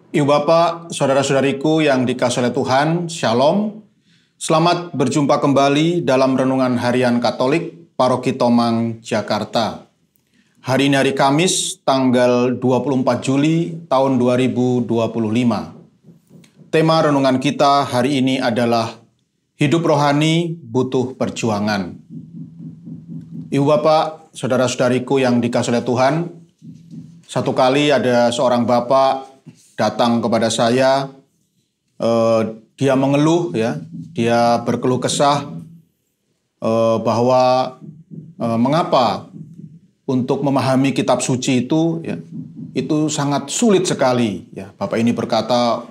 Ibu Bapak, saudara-saudariku yang dikasihi oleh Tuhan, Shalom. Selamat berjumpa kembali dalam Renungan Harian Katolik, Paroki Tomang, Jakarta. Hari ini hari Kamis, tanggal 24 Juli tahun 2025. Tema renungan kita hari ini adalah Hidup Rohani Butuh Perjuangan. Ibu Bapak, saudara-saudariku yang dikasihi oleh Tuhan, satu kali ada seorang bapak datang kepada saya, dia mengeluh, dia berkeluh kesah bahwa mengapa untuk memahami kitab suci itu sangat sulit sekali. Bapak ini berkata,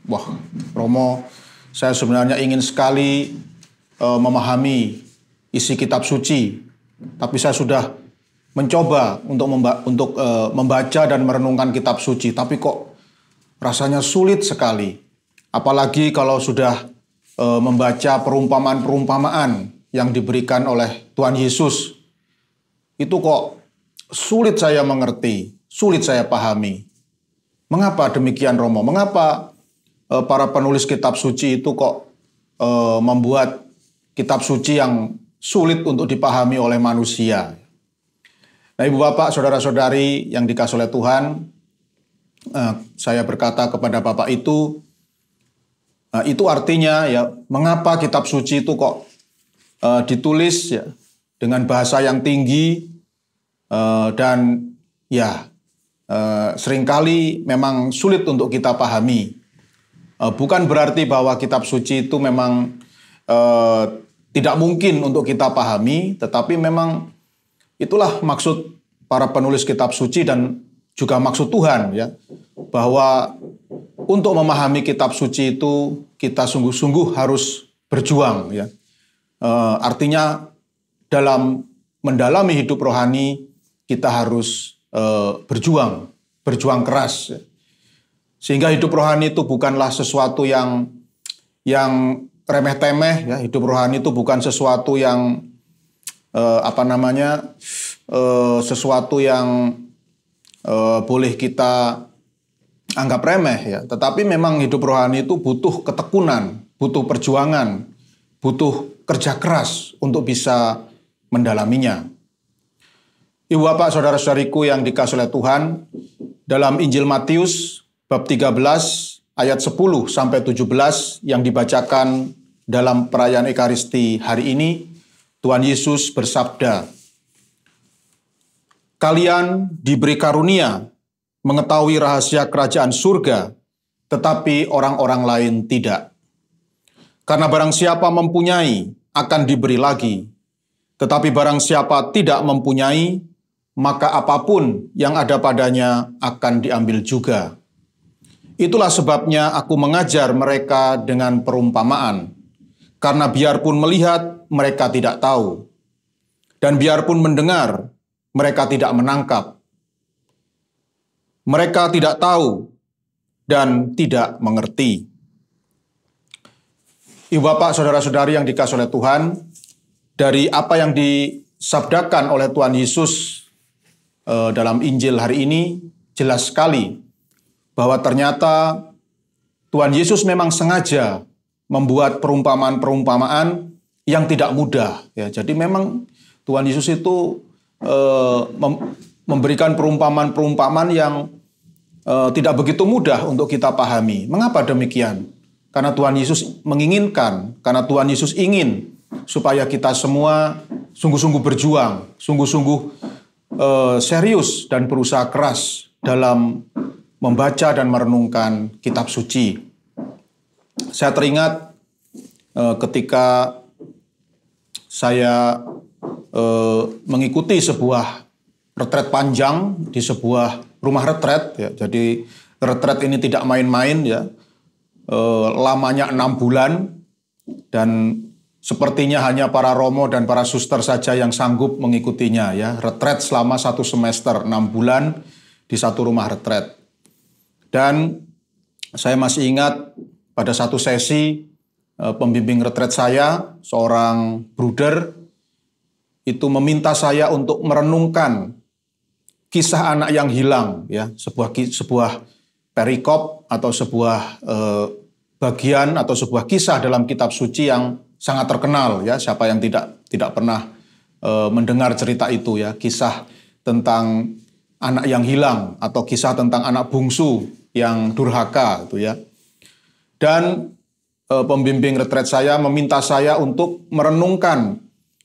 wah Romo, saya sebenarnya ingin sekali memahami isi kitab suci, tapi saya sudah mencoba untuk membaca dan merenungkan kitab suci, tapi kok rasanya sulit sekali. Apalagi kalau sudah membaca perumpamaan-perumpamaan yang diberikan oleh Tuhan Yesus. Itu kok sulit saya mengerti, sulit saya pahami. Mengapa demikian, Romo? Mengapa para penulis kitab suci itu kok membuat kitab suci yang sulit untuk dipahami oleh manusia? Nah, Ibu Bapak, saudara-saudari yang dikasihi oleh Tuhan, saya berkata kepada Bapak itu artinya mengapa kitab suci itu kok ditulis dengan bahasa yang tinggi dan seringkali memang sulit untuk kita pahami. Bukan berarti bahwa kitab suci itu memang tidak mungkin untuk kita pahami, tetapi memang itulah maksud para penulis kitab suci dan juga maksud Tuhan, bahwa untuk memahami kitab suci itu kita sungguh-sungguh harus berjuang. Artinya dalam mendalami hidup rohani kita harus berjuang keras. Sehingga hidup rohani itu bukanlah sesuatu yang remeh-temeh. Hidup rohani itu bukan sesuatu yang sesuatu yang boleh kita anggap remeh, tetapi memang hidup rohani itu butuh ketekunan, butuh perjuangan, butuh kerja keras untuk bisa mendalaminya. Ibu Bapak, saudara-saudariku yang dikasihi oleh Tuhan, dalam Injil Matius bab 13 ayat 10 sampai 17 yang dibacakan dalam perayaan Ekaristi hari ini, Tuhan Yesus bersabda, "Kalian diberi karunia mengetahui rahasia kerajaan surga, tetapi orang-orang lain tidak. Karena barang siapa mempunyai, akan diberi lagi. Tetapi barang siapa tidak mempunyai, maka apapun yang ada padanya akan diambil juga. Itulah sebabnya aku mengajar mereka dengan perumpamaan. Karena biarpun melihat, mereka tidak tahu. Dan biarpun mendengar, mereka tidak menangkap. Mereka tidak tahu dan tidak mengerti." Ibu Bapak, saudara-saudari yang dikasihi oleh Tuhan, dari apa yang disabdakan oleh Tuhan Yesus dalam Injil hari ini, jelas sekali bahwa ternyata Tuhan Yesus memang sengaja membuat perumpamaan-perumpamaan yang tidak mudah. Jadi memang Tuhan Yesus itu memberikan perumpamaan-perumpamaan yang tidak begitu mudah untuk kita pahami. Mengapa demikian? Karena Tuhan Yesus menginginkan, karena Tuhan Yesus ingin supaya kita semua sungguh-sungguh berjuang, sungguh-sungguh serius dan berusaha keras dalam membaca dan merenungkan kitab suci. Saya teringat ketika saya mengikuti sebuah retret panjang di sebuah rumah retret. Jadi retret ini tidak main-main, lamanya 6 bulan, dan sepertinya hanya para romo dan para suster saja yang sanggup mengikutinya. Retret selama 1 semester, 6 bulan di satu rumah retret. Dan saya masih ingat pada satu sesi pembimbing retret saya, seorang bruder, itu meminta saya untuk merenungkan kisah anak yang hilang, sebuah perikop atau sebuah bagian atau sebuah kisah dalam kitab suci yang sangat terkenal ya. Siapa yang tidak pernah mendengar cerita itu ya, kisah tentang anak yang hilang atau kisah tentang anak bungsu yang durhaka itu ya. Dan pembimbing retret saya meminta saya untuk merenungkan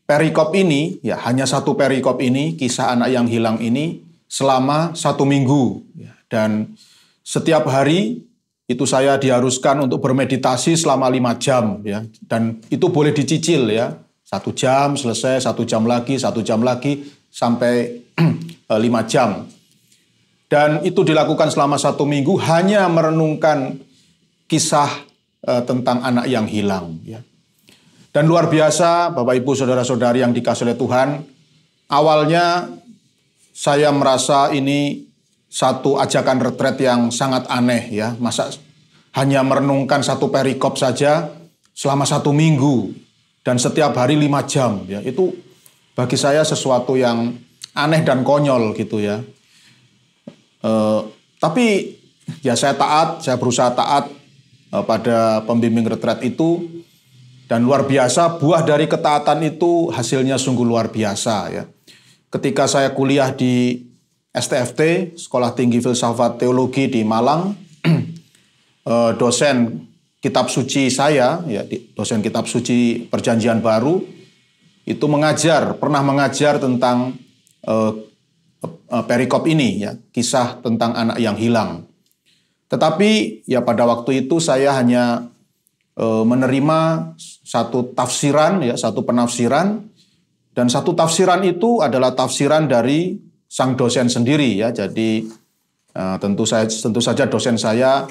perikop ini, ya hanya satu perikop ini, kisah anak yang hilang ini selama 1 minggu. Dan setiap hari itu saya diharuskan untuk bermeditasi selama 5 jam. Ya. Dan itu boleh dicicil ya, 1 jam selesai, 1 jam lagi, 1 jam lagi, sampai 5 jam. Dan itu dilakukan selama 1 minggu hanya merenungkan kisah tentang anak yang hilang. Ya. Dan luar biasa, Bapak Ibu Saudara-saudari yang dikasihi oleh Tuhan, awalnya saya merasa ini satu ajakan retret yang sangat aneh ya. Masa hanya merenungkan satu perikop saja selama 1 minggu dan setiap hari 5 jam ya. Itu bagi saya sesuatu yang aneh dan konyol gitu ya. Tapi ya saya berusaha taat pada pembimbing retret itu. Dan luar biasa, buah dari ketaatan itu hasilnya sungguh luar biasa ya. Ketika saya kuliah di STFT, Sekolah Tinggi Filsafat Teologi di Malang, dosen kitab suci saya, ya, dosen kitab suci Perjanjian Baru, itu pernah mengajar tentang perikop ini, ya, kisah tentang anak yang hilang. Tetapi ya pada waktu itu saya hanya menerima satu tafsiran, ya, satu penafsiran, dan satu tafsiran itu adalah tafsiran dari sang dosen sendiri ya. Jadi tentu saja dosen saya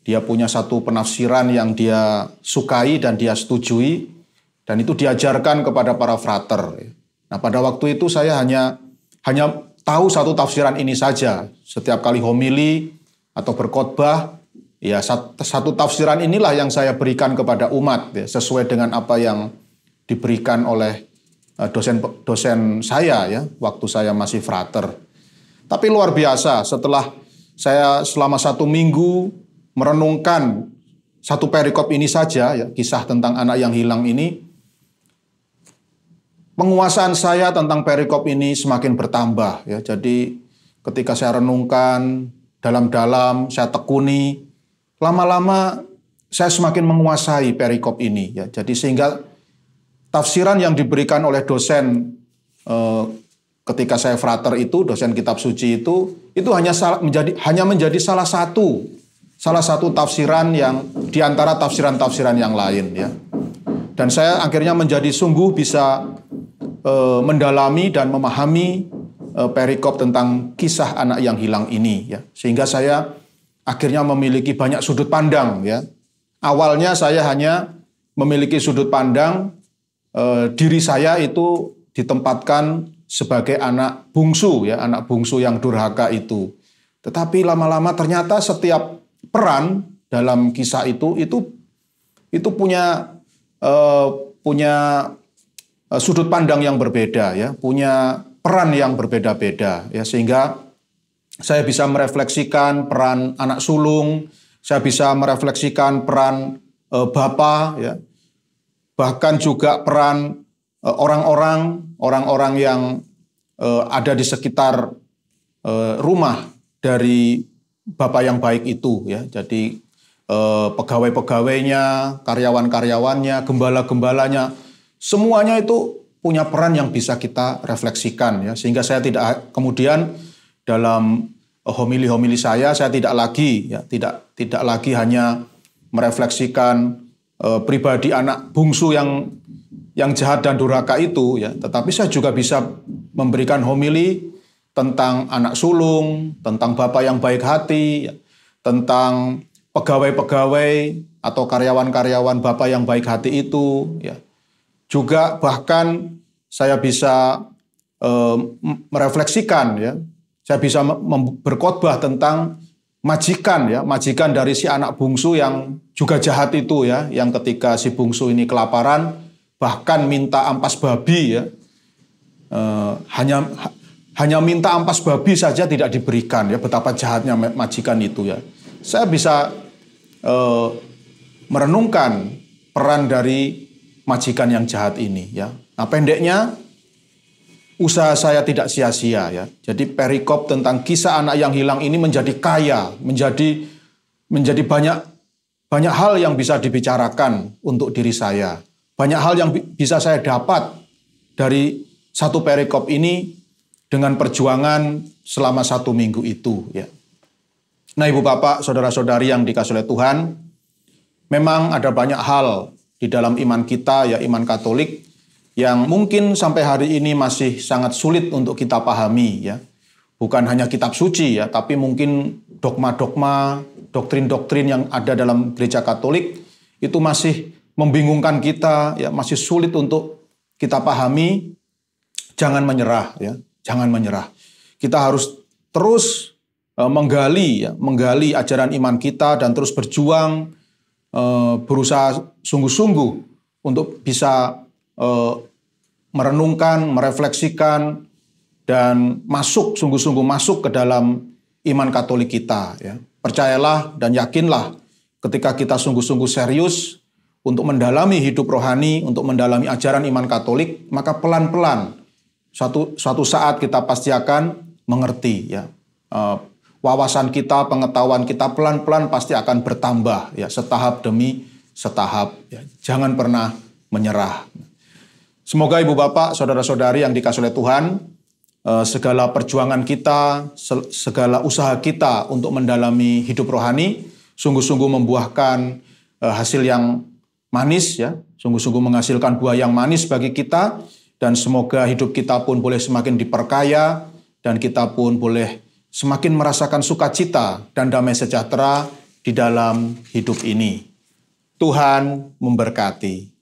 dia punya satu penafsiran yang dia sukai dan dia setujui, dan itu diajarkan kepada para frater. Nah pada waktu itu saya hanya tahu satu tafsiran ini saja. Setiap kali homili atau berkhotbah, ya satu tafsiran inilah yang saya berikan kepada umat ya, sesuai dengan apa yang diberikan oleh dosen saya ya waktu saya masih frater. Tapi luar biasa, setelah saya selama 1 minggu merenungkan satu perikop ini saja ya, kisah tentang anak yang hilang ini, penguasaan saya tentang perikop ini semakin bertambah ya. Jadi ketika saya renungkan dalam-dalam, saya tekuni, lama-lama saya semakin menguasai perikop ini ya. Jadi sehingga tafsiran yang diberikan oleh dosen ketika saya frater itu, dosen kitab suci itu hanya menjadi salah satu tafsiran yang diantara tafsiran-tafsiran yang lain ya. Dan saya akhirnya menjadi sungguh bisa mendalami dan memahami perikop tentang kisah anak yang hilang ini ya. Sehingga saya akhirnya memiliki banyak sudut pandang ya. Awalnya saya hanya memiliki sudut pandang diri saya itu ditempatkan sebagai anak bungsu ya, anak bungsu yang durhaka itu. Tetapi lama-lama ternyata setiap peran dalam kisah itu punya sudut pandang yang berbeda ya, punya peran yang berbeda-beda ya, sehingga saya bisa merefleksikan peran anak sulung, saya bisa merefleksikan peran bapa ya. Bahkan juga peran orang-orang yang ada di sekitar rumah dari bapak yang baik itu ya. Jadi pegawai-pegawainya, karyawan-karyawannya, gembala-gembalanya, semuanya itu punya peran yang bisa kita refleksikan ya. Sehingga saya tidak kemudian dalam homili-homili saya tidak lagi hanya merefleksikan pribadi anak bungsu yang jahat dan durhaka itu ya, tetapi saya juga bisa memberikan homili tentang anak sulung, tentang bapak yang baik hati, ya, tentang pegawai-pegawai atau karyawan-karyawan bapak yang baik hati itu ya. Juga bahkan saya bisa merefleksikan ya, saya bisa berkhotbah tentang majikan dari si anak bungsu yang juga jahat itu ya, yang ketika si bungsu ini kelaparan bahkan minta ampas babi ya, hanya minta ampas babi saja tidak diberikan ya, betapa jahatnya majikan itu ya. saya bisa merenungkan peran dari majikan yang jahat ini, ya. Nah, pendeknya usaha saya tidak sia-sia, ya. Jadi perikop tentang kisah anak yang hilang ini menjadi kaya, menjadi banyak hal yang bisa dibicarakan untuk diri saya. Banyak hal yang bisa saya dapat dari satu perikop ini dengan perjuangan selama 1 minggu itu, ya. Nah, Ibu Bapak, saudara-saudari yang dikasihi oleh Tuhan, memang ada banyak hal di dalam iman kita, ya, iman Katolik, yang mungkin sampai hari ini masih sangat sulit untuk kita pahami, ya. Bukan hanya kitab suci, ya, tapi mungkin dogma-dogma, doktrin-doktrin yang ada dalam gereja Katolik itu masih membingungkan kita, ya, masih sulit untuk kita pahami. Jangan menyerah, ya, jangan menyerah. Kita harus terus menggali ajaran iman kita dan terus berjuang, berusaha sungguh-sungguh untuk bisa merenungkan, merefleksikan, dan sungguh-sungguh masuk ke dalam iman Katolik kita, ya. Percayalah dan yakinlah ketika kita sungguh-sungguh serius untuk mendalami hidup rohani, untuk mendalami ajaran iman Katolik, maka pelan-pelan suatu saat kita pasti akan mengerti, ya. Wawasan kita, pengetahuan kita pelan-pelan pasti akan bertambah, ya, setahap demi setahap, ya. Jangan pernah menyerah. Semoga Ibu Bapak, saudara-saudari yang dikasihi oleh Tuhan, segala perjuangan kita, segala usaha kita untuk mendalami hidup rohani sungguh-sungguh membuahkan hasil yang manis, ya, sungguh-sungguh menghasilkan buah yang manis bagi kita, dan semoga hidup kita pun boleh semakin diperkaya dan kita pun boleh semakin merasakan sukacita dan damai sejahtera di dalam hidup ini. Tuhan memberkati.